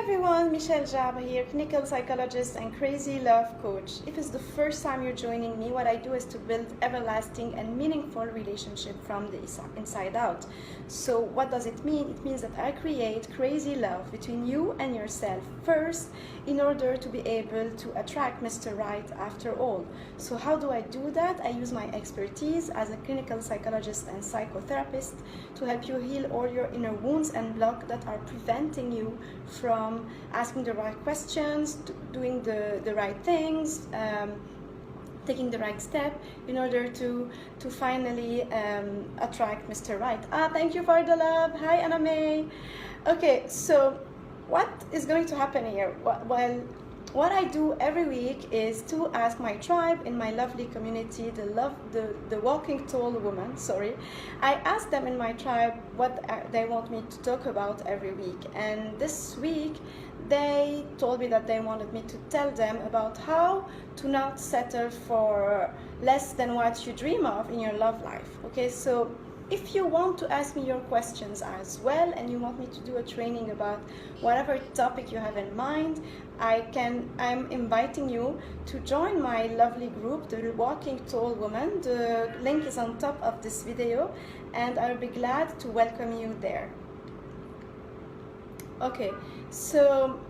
everyone, Michelle Jaba here, clinical psychologist and crazy love coach. If it's the first time you're joining me, what I do is to build everlasting and meaningful relationship from the inside out. So what does it mean? It means that I create crazy love between you and yourself first in order to be able to attract Mr. Right after all. So how do I do that? I use my expertise as a clinical psychologist and psychotherapist to help you heal all your inner wounds and blocks that are preventing you from asking the right questions, doing the right things, taking the right step in order to finally attract Mr. Right. Thank you for the love. Hi, Anna May. Okay, so what is going to happen here? Well, what I do every week is to ask my tribe in my lovely community, the Walking Tall Woman, I ask them in my tribe what they want me to talk about every week. And this week, they told me that they wanted me to tell them about how to not settle for less than what you dream of in your love life. Okay, so if you want to ask me your questions as well and you want me to do a training about whatever topic you have in mind, I'm inviting you to join my lovely group, the Walking Tall Woman. The link is on top of this video and I'll be glad to welcome you there. Okay, so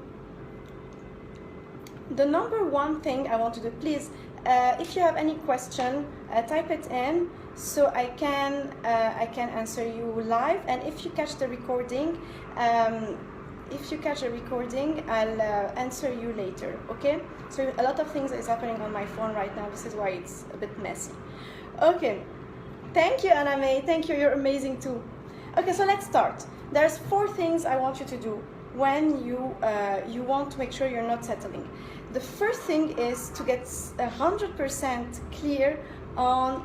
the number one thing I want to do, please, if you have any question, type it in so I can answer you live. And if you catch the recording, I'll answer you later. Okay? So a lot of things is happening on my phone right now. This is why it's a bit messy. Okay. Thank you, Anna May. Thank you. You're amazing too. Okay, so let's start. There's 4 things I want you to do when you want to make sure you're not settling. The first thing is to get 100% clear on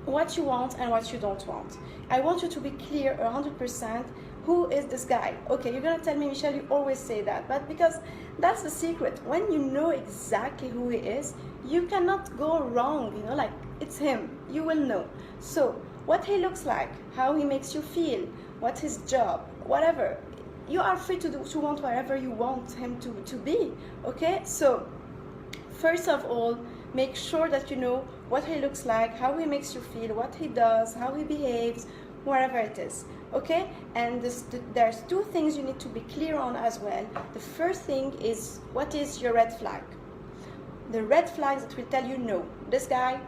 what you want and what you don't want. I want you to be clear 100%. Who is this guy? Okay, you're gonna tell me, Michelle, you always say that, but because that's the secret. When you know exactly who he is, you cannot go wrong, you know, like it's him, you will know. So what he looks like, how he makes you feel, what's his job, whatever. You are free to want whatever you want him to be, okay? So first of all, make sure that you know what he looks like, how he makes you feel, what he does, how he behaves, whatever it is, okay? And there's 2 things you need to be clear on as well. The first thing is, what is your red flag? The red flags that will tell you, no, this guy,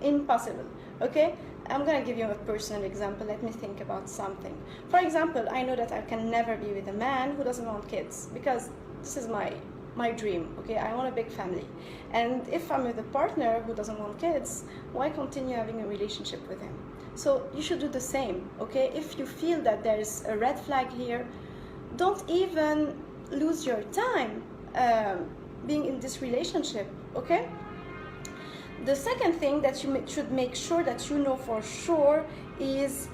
impossible, okay? I'm gonna give you a personal example. Let me think about something. For example, I know that I can never be with a man who doesn't want kids, because this is my dream, okay? I want a big family. And if I'm with a partner who doesn't want kids, why continue having a relationship with him? So you should do the same, okay? If you feel that there's a red flag here, don't even lose your time being in this relationship, okay? The second thing that you should make sure that you know for sure is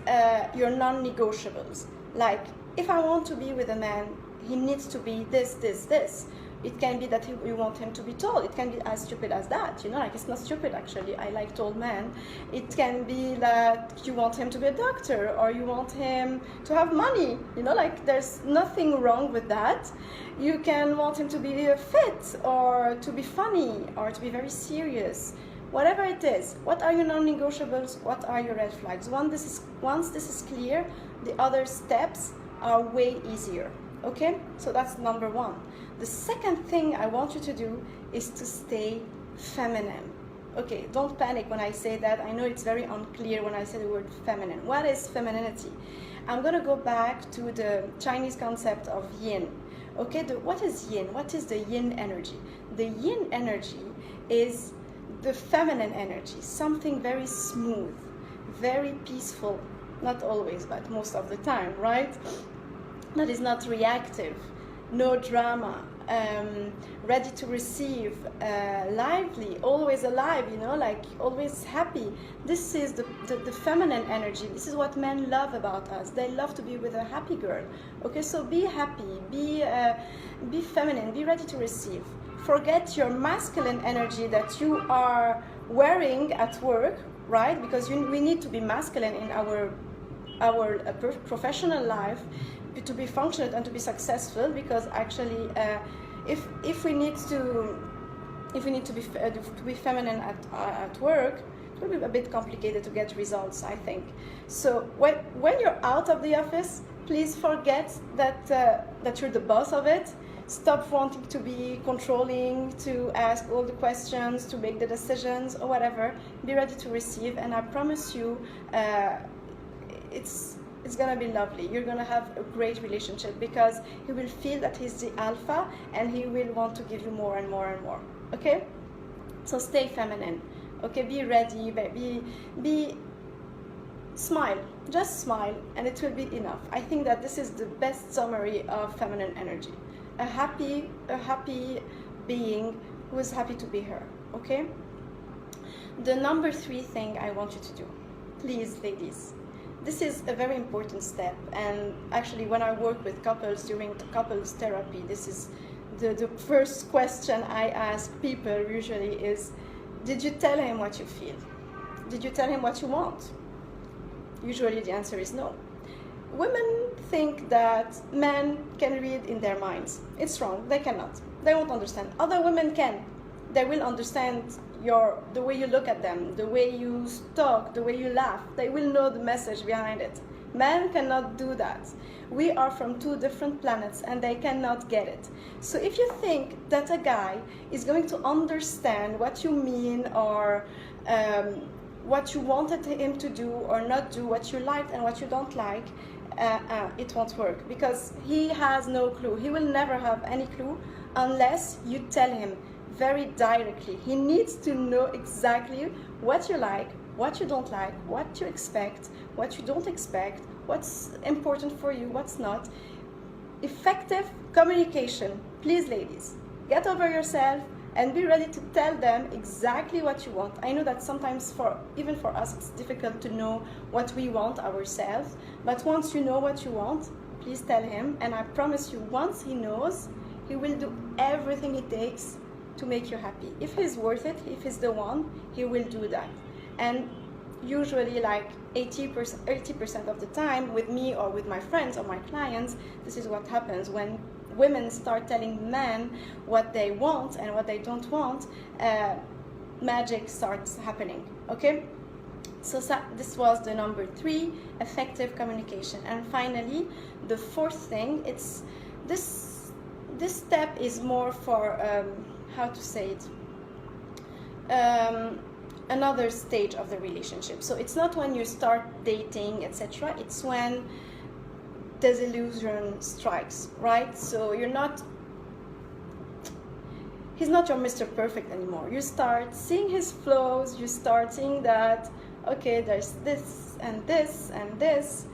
your non-negotiables. Like, if I want to be with a man, he needs to be this, this, this. It can be that you want him to be tall. It can be as stupid as that, you know, like it's not stupid actually. I like tall men. It can be that you want him to be a doctor or you want him to have money, you know, like there's nothing wrong with that. You can want him to be fit or to be funny or to be very serious. Whatever it is, what are your non-negotiables? What are your red flags? Once this is clear, the other steps are way easier. Okay, so that's number 1. The second thing I want you to do is to stay feminine. Okay, don't panic when I say that. I know it's very unclear when I say the word feminine. What is femininity? I'm gonna go back to the Chinese concept of yin. Okay, what is yin? What is the yin energy? The yin energy is the feminine energy, something very smooth, very peaceful, not always, but most of the time, right? That is not reactive, no drama, ready to receive, lively, always alive, you know, like always happy. This is the feminine energy. This is what men love about us. They love to be with a happy girl. Okay, so be happy, be feminine, be ready to receive. Forget your masculine energy that you are wearing at work, right? Because we need to be masculine in our our professional life to be functional and to be successful, because actually if we need to be feminine at work, it will be a bit complicated to get results, I think. So when you're out of the office, please forget that you're the boss of it. Stop wanting to be controlling, to ask all the questions, to make the decisions or whatever. Be ready to receive, and I promise you, it's gonna be lovely. You're gonna have a great relationship, because he will feel that he's the alpha and he will want to give you more and more and more. Okay? So stay feminine. Okay, be ready, be smile, just smile, and it will be enough. I think that this is the best summary of feminine energy. A happy being who is happy to be her. Okay? The number 3 thing I want you to do, please, ladies, this is a very important step, and actually when I work with couples during couples therapy, this is the first question I ask people usually is, did you tell him what you feel? Did you tell him what you want? Usually the answer is no. Women think that men can read in their minds. It's wrong. They cannot. They won't understand. Other women can. They will understand the way you look at them, the way you talk, the way you laugh. They will know the message behind it. Men cannot do that. We are from 2 different planets and they cannot get it. So if you think that a guy is going to understand what you mean, or what you wanted him to do or not do, what you liked and what you don't like, it won't work, because he has no clue. He will never have any clue unless you tell him very directly. He needs to know exactly what you like, what you don't like, what you expect, what you don't expect, what's important for you, what's not. Effective communication. Please, ladies, get over yourself and be ready to tell them exactly what you want. I know that sometimes even for us it's difficult to know what we want ourselves, but once you know what you want, please tell him, and I promise you, once he knows, he will do everything it takes to make you happy. If he's worth it, if he's the one, he will do that. And usually like 80% of the time with me or with my friends or my clients, this is what happens when women start telling men what they want and what they don't want. Magic starts happening. Okay, so this was the number 3, effective communication. And finally, the 4th thing, it's this step is more for how to say it, another stage of the relationship. So it's not when you start dating, etc. It's when disillusion strikes, right? So he's not your Mr. Perfect anymore. You start seeing his flaws, you start seeing that, okay, there's this and this and this.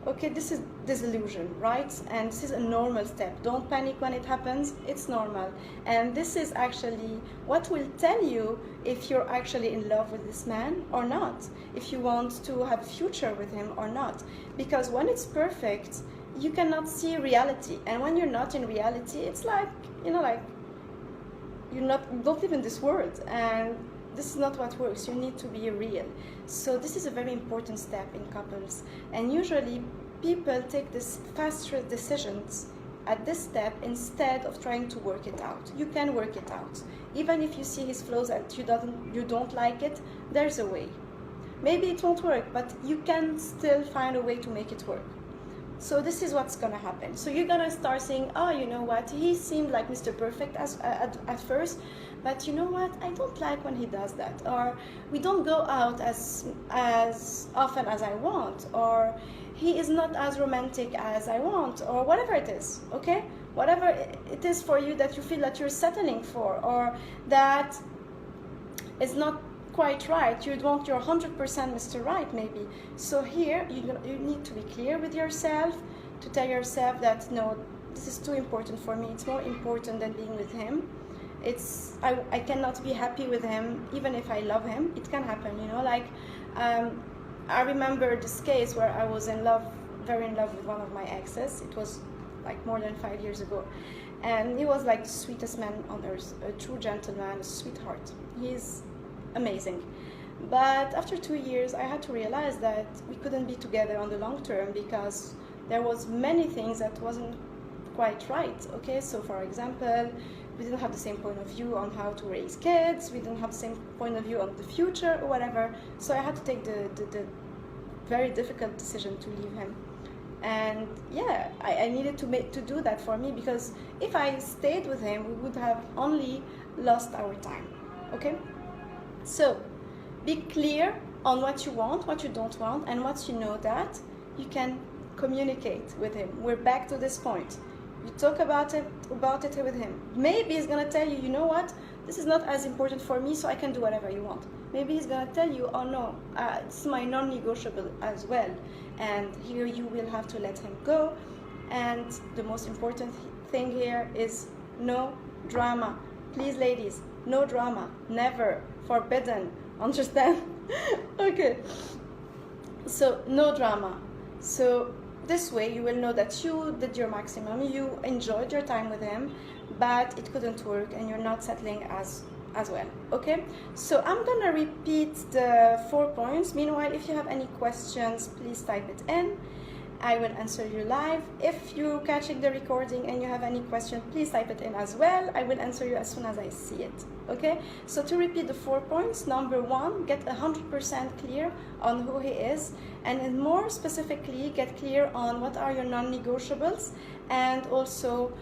Okay, this is disillusion, right? And this is a normal step. Don't panic when it happens. It's normal. And this is actually what will tell you if you're actually in love with this man or not, if you want to have a future with him or not. Because when it's perfect, you cannot see reality. And when you're not in reality, it's like, like you don't live in this world. And this is not what works. You need to be real. So this is a very important step in couples. And usually people take these faster decisions at this step instead of trying to work it out. You can work it out. Even if you see his flaws and you don't like it, there's a way. Maybe it won't work, but you can still find a way to make it work. So this is what's gonna happen. So you're gonna start saying, oh, you know what, he seemed like Mr. Perfect at first, but you know what, I don't like when he does that, or we don't go out as often as I want, or he is not as romantic as I want, or whatever it is, okay? Whatever it is for you that you feel that you're settling for, or that is not quite right, you want your 100% Mr. Right maybe. So here you need to be clear with yourself, to tell yourself that no, this is too important for me, it's more important than being with him. I cannot be happy with him even if I love him. It can happen, like I remember this case where I was very in love with one of my exes. It was like more than 5 years ago, and he was like the sweetest man on earth, a true gentleman, a sweetheart. He's amazing. But after 2 years, I had to realize that we couldn't be together on the long term because there was many things that wasn't quite right. Okay, so for example, we didn't have the same point of view on how to raise kids. We didn't have the same point of view on the future or whatever. So I had to take the very difficult decision to leave him. And yeah, I needed to do that for me, because if I stayed with him, we would have only lost our time. Okay, so be clear on what you want, what you don't want, and once you know that, you can communicate with him. We're back to this point. You talk about it with him. Maybe he's gonna tell you, you know what, this is not as important for me, so I can do whatever you want. Maybe he's gonna tell you, oh no, it's my non-negotiable as well, and here you will have to let him go. And the most important thing here is no drama. Please, ladies, no drama, never, forbidden, understand? Okay, so no drama. So this way you will know that you did your maximum, you enjoyed your time with him, but it couldn't work and you're not settling as well. Okay, so I'm gonna repeat the 4 points. Meanwhile, if you have any questions, please type it in. I will answer you live. If you're catching the recording and you have any question, please type it in as well. I will answer you as soon as I see it. Okay, so to repeat the 4 points: number 1, get 100% clear on who he is, and more specifically, get clear on what are your non-negotiables, and also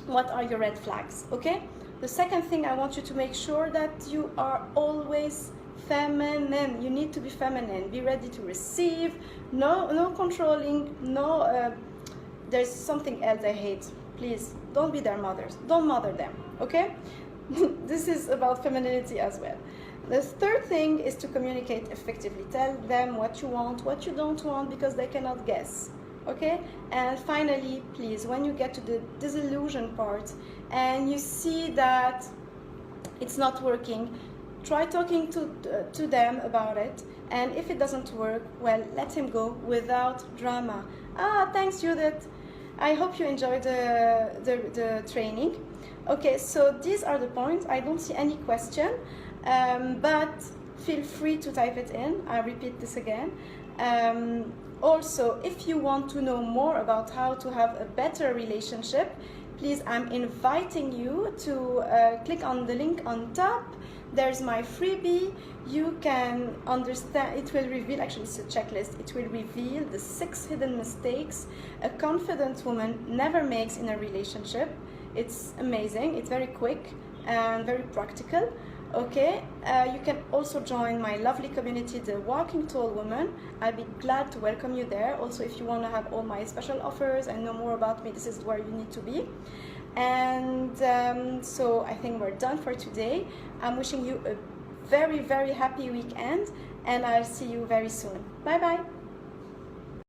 what are your red flags. Okay, the second thing, I want you to make sure that you are always feminine. You need to be feminine. Be ready to receive. No controlling. No. There's something else I hate. Please don't be their mothers. Don't mother them. Okay. This is about femininity as well. The third thing is to communicate effectively. Tell them what you want, what you don't want, because they cannot guess. Okay. And finally, please, when you get to the disillusion part and you see that it's not working, try talking to them about it, and if it doesn't work, well, let him go without drama. Thanks, Judith. I hope you enjoyed the training. Okay, so these are the points. I don't see any question, but feel free to type it in. I'll repeat this again. Also, if you want to know more about how to have a better relationship, please, I'm inviting you to click on the link on top. There's my freebie. You can understand, it will reveal, actually it's a checklist, it will reveal the 6 hidden mistakes a confident woman never makes in a relationship. It's amazing, it's very quick and very practical. Okay, you can also join my lovely community, the Walking Tall Woman. I'll be glad to welcome you there. Also, if you want to have all my special offers and know more about me, this is where you need to be. And so I think we're done for today. I'm wishing you a very, very happy weekend, and I'll see you very soon. Bye bye.